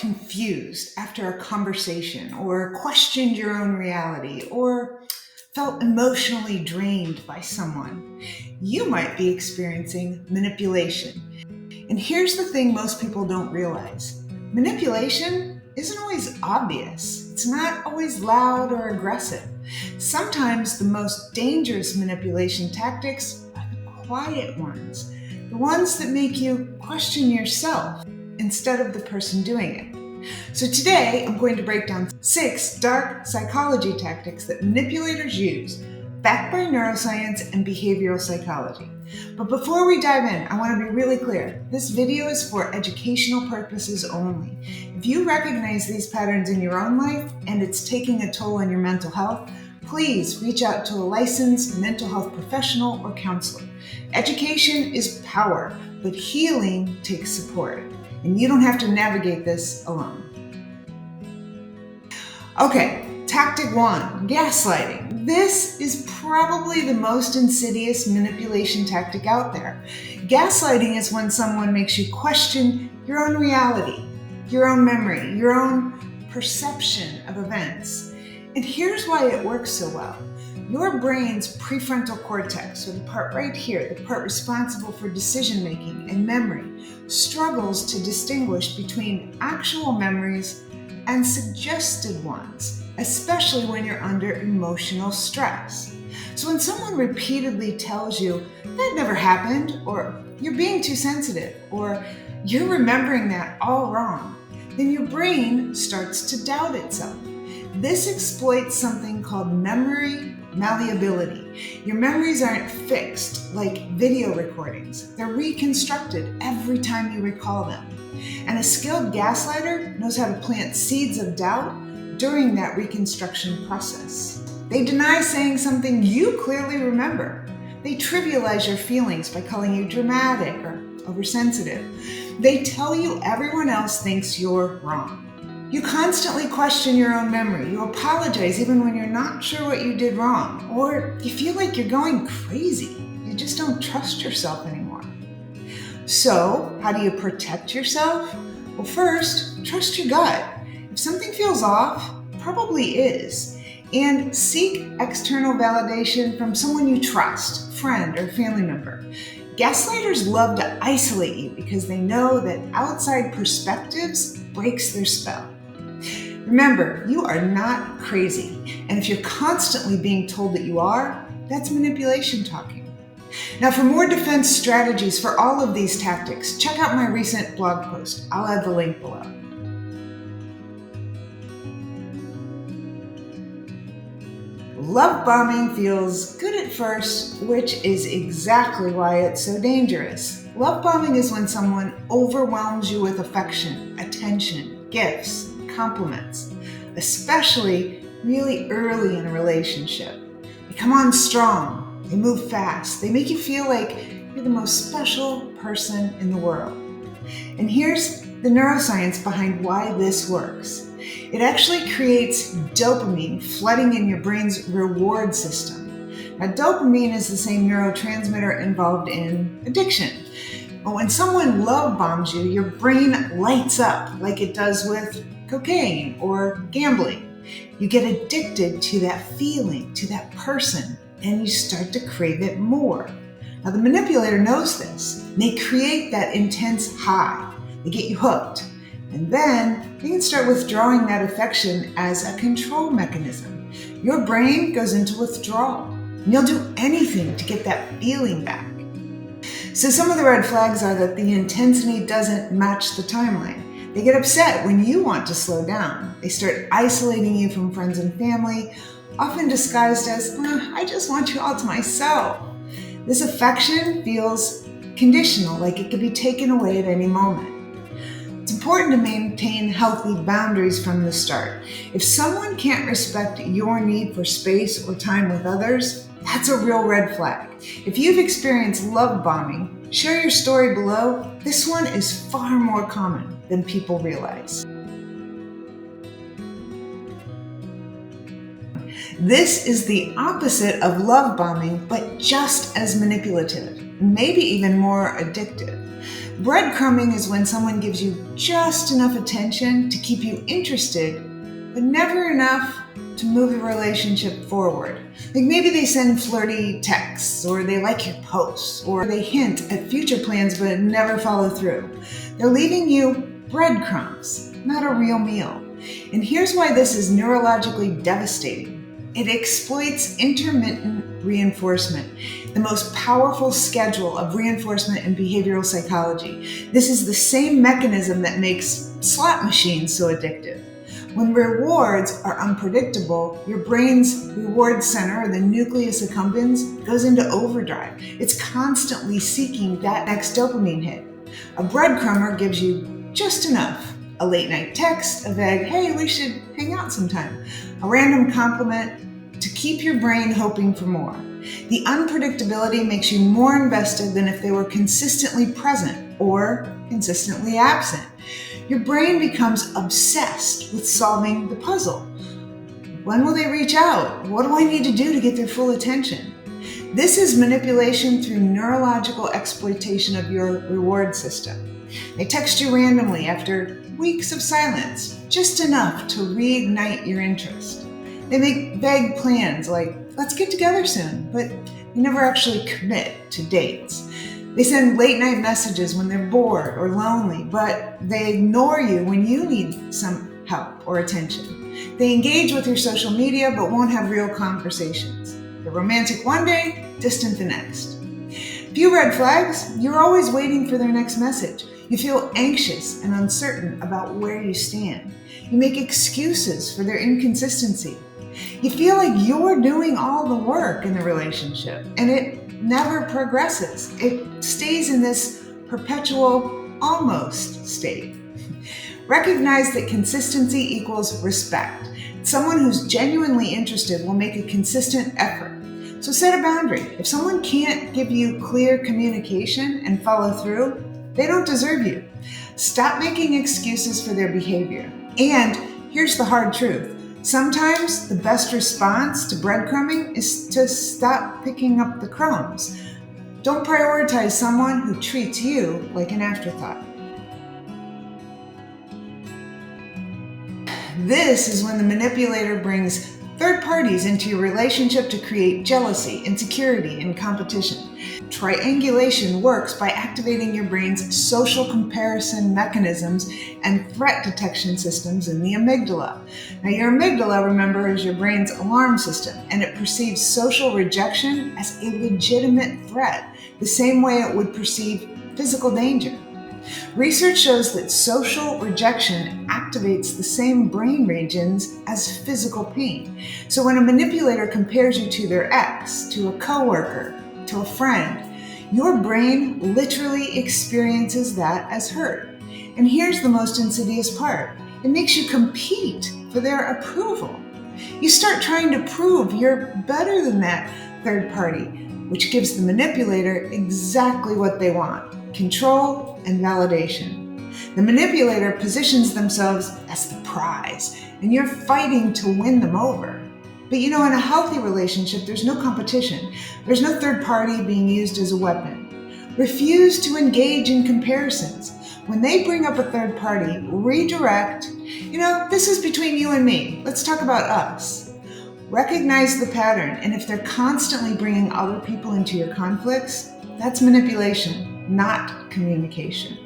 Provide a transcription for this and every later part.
confused after a conversation, or questioned your own reality, or felt emotionally drained by someone, you might be experiencing manipulation. And here's the thing most people don't realize. Manipulation isn't always obvious. It's not always loud or aggressive. Sometimes the most dangerous manipulation tactics are the quiet ones, the ones that make you question yourself instead of the person doing it. So today, I'm going to break down 6 dark psychology tactics that manipulators use, backed by neuroscience and behavioral psychology. But before we dive in, I want to be really clear. This video is for educational purposes only. If you recognize these patterns in your own life and it's taking a toll on your mental health, please reach out to a licensed mental health professional or counselor. Education is power, but healing takes support. And you don't have to navigate this alone. Okay, tactic 1, gaslighting. This is probably the most insidious manipulation tactic out there. Gaslighting is when someone makes you question your own reality, your own memory, your own perception of events. And here's why it works so well. Your brain's prefrontal cortex, or the part right here, the part responsible for decision-making and memory, struggles to distinguish between actual memories and suggested ones, especially when you're under emotional stress. So when someone repeatedly tells you, that never happened, or you're being too sensitive, or you're remembering that all wrong, then your brain starts to doubt itself. This exploits something called memory malleability. Your memories aren't fixed like video recordings. They're reconstructed every time you recall them. And a skilled gaslighter knows how to plant seeds of doubt during that reconstruction process. They deny saying something you clearly remember. They trivialize your feelings by calling you dramatic or oversensitive. They tell you everyone else thinks you're wrong. You constantly question your own memory. You apologize even when you're not sure what you did wrong, or you feel like you're going crazy. You just don't trust yourself anymore. So, how do you protect yourself? Well, first, trust your gut. If something feels off, it probably is. And seek external validation from someone you trust, friend or family member. Gaslighters love to isolate you because they know that outside perspectives breaks their spell. Remember, you are not crazy, and if you're constantly being told that you are, that's manipulation talking. Now, for more defense strategies for all of these tactics, check out my recent blog post. I'll add the link below. Love bombing feels good at first, which is exactly why it's so dangerous. Love bombing is when someone overwhelms you with affection, attention, gifts, compliments, especially really early in a relationship. They come on strong, they move fast, they make you feel like you're the most special person in the world. And here's the neuroscience behind why this works. It actually creates dopamine flooding in your brain's reward system. Now, dopamine is the same neurotransmitter involved in addiction. But when someone love bombs you, your brain lights up like it does with cocaine or gambling. You get addicted to that feeling, to that person, and you start to crave it more. Now, the manipulator knows this. They create that intense high. They get you hooked. And then they can start withdrawing that affection as a control mechanism. Your brain goes into withdrawal, and you'll do anything to get that feeling back. So some of the red flags are that the intensity doesn't match the timeline. They get upset when you want to slow down. They start isolating you from friends and family, often disguised as, I just want you all to myself. This affection feels conditional, like it could be taken away at any moment. It's important to maintain healthy boundaries from the start. If someone can't respect your need for space or time with others, that's a real red flag. If you've experienced love bombing, share your story below. This one is far more common than people realize. This is the opposite of love bombing, but just as manipulative, maybe even more addictive. Breadcrumbing is when someone gives you just enough attention to keep you interested, but never enough to move the relationship forward. Like maybe they send flirty texts, or they like your posts, or they hint at future plans but never follow through. They're leaving you breadcrumbs, not a real meal. And here's why this is neurologically devastating. It exploits intermittent reinforcement, the most powerful schedule of reinforcement in behavioral psychology. This is the same mechanism that makes slot machines so addictive. When rewards are unpredictable, your brain's reward center, or the nucleus accumbens, goes into overdrive. It's constantly seeking that next dopamine hit. A breadcrumber gives you just enough. A late night text, a vague, hey, we should hang out sometime, a random compliment to keep your brain hoping for more. The unpredictability makes you more invested than if they were consistently present or consistently absent. Your brain becomes obsessed with solving the puzzle. When will they reach out? What do I need to do to get their full attention? This is manipulation through neurological exploitation of your reward system. They text you randomly after weeks of silence, just enough to reignite your interest. They make vague plans like, let's get together soon, but they never actually commit to dates. They send late night messages when they're bored or lonely, but they ignore you when you need some help or attention. They engage with your social media, but won't have real conversations. They're romantic one day, distant the next. Few red flags, you're always waiting for their next message. You feel anxious and uncertain about where you stand. You make excuses for their inconsistency. You feel like you're doing all the work in the relationship, and it never progresses. It stays in this perpetual almost state. Recognize that consistency equals respect. Someone who's genuinely interested will make a consistent effort. So set a boundary. If someone can't give you clear communication and follow through, they don't deserve you. Stop making excuses for their behavior. And here's the hard truth. Sometimes the best response to breadcrumbing is to stop picking up the crumbs. Don't prioritize someone who treats you like an afterthought. This is when the manipulator brings third parties into your relationship to create jealousy, insecurity, and competition. Triangulation works by activating your brain's social comparison mechanisms and threat detection systems in the amygdala. Now, your amygdala, remember, is your brain's alarm system, and it perceives social rejection as a legitimate threat, the same way it would perceive physical danger. Research shows that social rejection activates the same brain regions as physical pain. So when a manipulator compares you to their ex, to a coworker, to a friend, your brain literally experiences that as hurt. And here's the most insidious part. It makes you compete for their approval. You start trying to prove you're better than that third party, which gives the manipulator exactly what they want: control and validation. The manipulator positions themselves as the prize, and you're fighting to win them over. But in a healthy relationship, there's no competition. There's no third party being used as a weapon. Refuse to engage in comparisons. When they bring up a third party, redirect, this is between you and me. Let's talk about us. Recognize the pattern, and if they're constantly bringing other people into your conflicts, that's manipulation, not communication.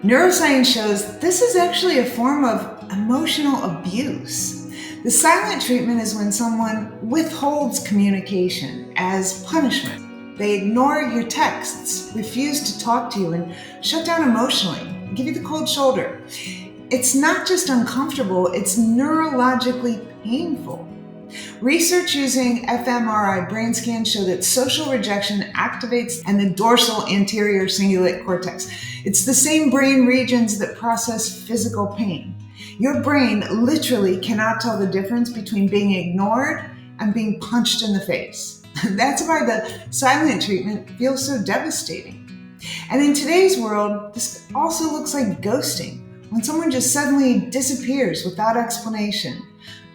Neuroscience shows this is actually a form of emotional abuse. The silent treatment is when someone withholds communication as punishment. They ignore your texts, refuse to talk to you, and shut down emotionally, give you the cold shoulder. It's not just uncomfortable, it's neurologically painful. Research using fMRI brain scans show that social rejection activates and the dorsal anterior cingulate cortex. It's the same brain regions that process physical pain. Your brain literally cannot tell the difference between being ignored and being punched in the face. That's why the silent treatment feels so devastating. And in today's world, this also looks like ghosting, when someone just suddenly disappears without explanation,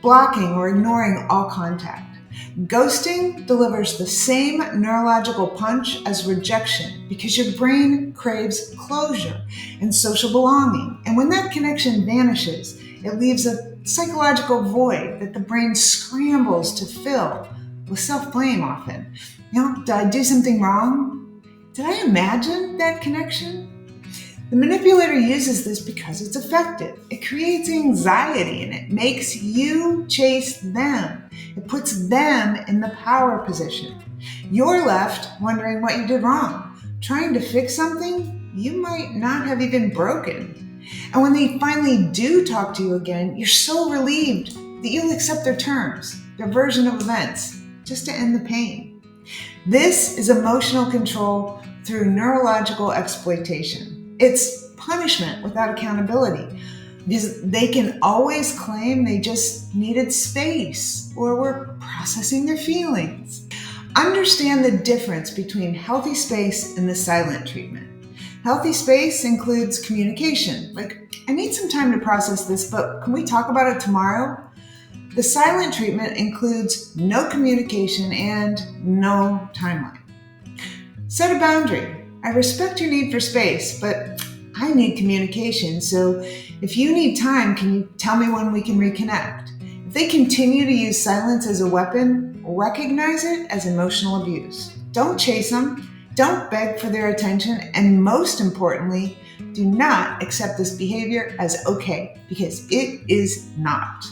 blocking or ignoring all contact. Ghosting delivers the same neurological punch as rejection because your brain craves closure and social belonging. And when that connection vanishes, it leaves a psychological void that the brain scrambles to fill with self-blame often. Did I do something wrong? Did I imagine that connection? The manipulator uses this because it's effective. It creates anxiety and it makes you chase them. It puts them in the power position. You're left wondering what you did wrong, trying to fix something you might not have even broken. And when they finally do talk to you again, you're so relieved that you'll accept their terms, their version of events, just to end the pain. This is emotional control through neurological exploitation. It's punishment without accountability because they can always claim they just needed space or were processing their feelings. Understand the difference between healthy space and the silent treatment. Healthy space includes communication, like, I need some time to process this, but can we talk about it tomorrow? The silent treatment includes no communication and no timeline. Set a boundary. I respect your need for space, but I need communication. So if you need time, can you tell me when we can reconnect? If they continue to use silence as a weapon, recognize it as emotional abuse. Don't chase them. Don't beg for their attention. And most importantly, do not accept this behavior as okay, because it is not.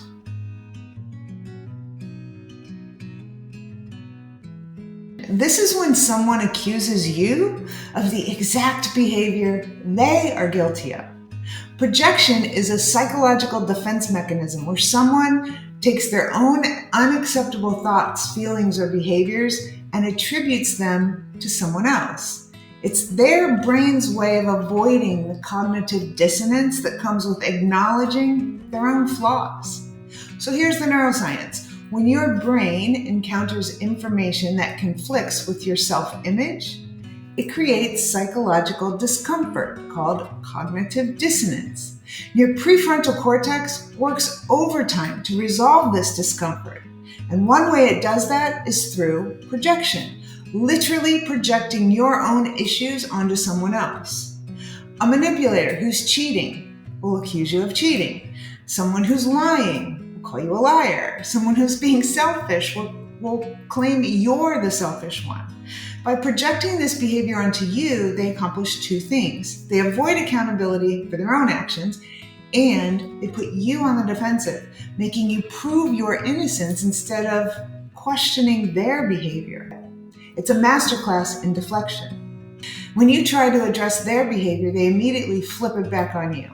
This is when someone accuses you of the exact behavior they are guilty of. Projection is a psychological defense mechanism where someone takes their own unacceptable thoughts, feelings, or behaviors and attributes them to someone else. It's their brain's way of avoiding the cognitive dissonance that comes with acknowledging their own flaws. So here's the neuroscience. When your brain encounters information that conflicts with your self-image, it creates psychological discomfort called cognitive dissonance. Your prefrontal cortex works overtime to resolve this discomfort. And one way it does that is through projection, literally projecting your own issues onto someone else. A manipulator who's cheating will accuse you of cheating. Someone who's lying call you a liar. Someone who's being selfish will claim you're the selfish one. By projecting this behavior onto you, they accomplish two things. They avoid accountability for their own actions, and they put you on the defensive, making you prove your innocence instead of questioning their behavior. It's a masterclass in deflection. When you try to address their behavior, they immediately flip it back on you.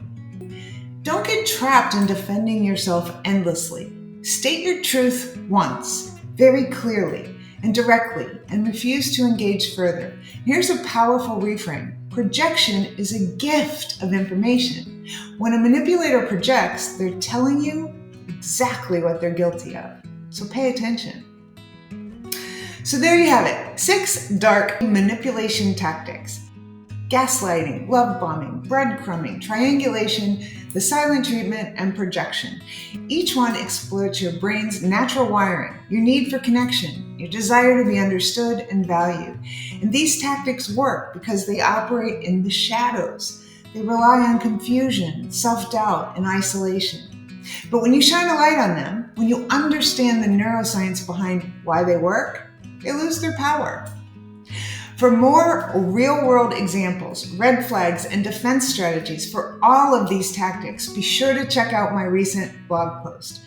Don't get trapped in defending yourself endlessly. State your truth once, very clearly and directly, and refuse to engage further. Here's a powerful reframe. Projection is a gift of information. When a manipulator projects, they're telling you exactly what they're guilty of. So pay attention. So there you have it. 6 dark manipulation tactics. Gaslighting, love bombing, breadcrumbing, triangulation, the silent treatment, and projection. Each one exploits your brain's natural wiring, your need for connection, your desire to be understood and valued. And these tactics work because they operate in the shadows. They rely on confusion, self-doubt, and isolation. But when you shine a light on them, when you understand the neuroscience behind why they work, they lose their power. For more real-world examples, red flags, and defense strategies for all of these tactics, be sure to check out my recent blog post.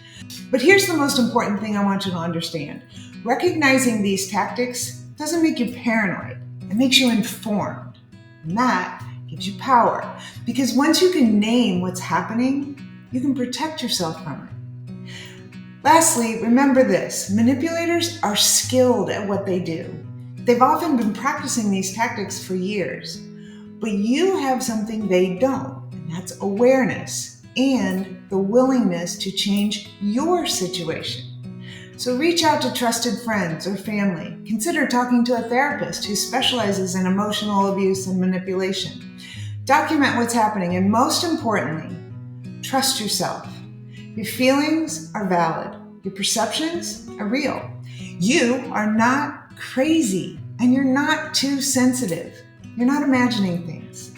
But here's the most important thing I want you to understand. Recognizing these tactics doesn't make you paranoid. It makes you informed. And that gives you power. Because once you can name what's happening, you can protect yourself from it. Lastly, remember this. Manipulators are skilled at what they do. They've often been practicing these tactics for years, but you have something they don't, and that's awareness and the willingness to change your situation. So reach out to trusted friends or family. Consider talking to a therapist who specializes in emotional abuse and manipulation. Document what's happening, and most importantly, trust yourself. Your feelings are valid. Your perceptions are real. You are not crazy and you're not too sensitive. You're not imagining things.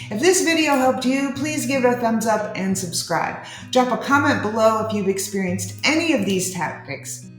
If this video helped you, please give it a thumbs up and subscribe. Drop a comment below if you've experienced any of these tactics.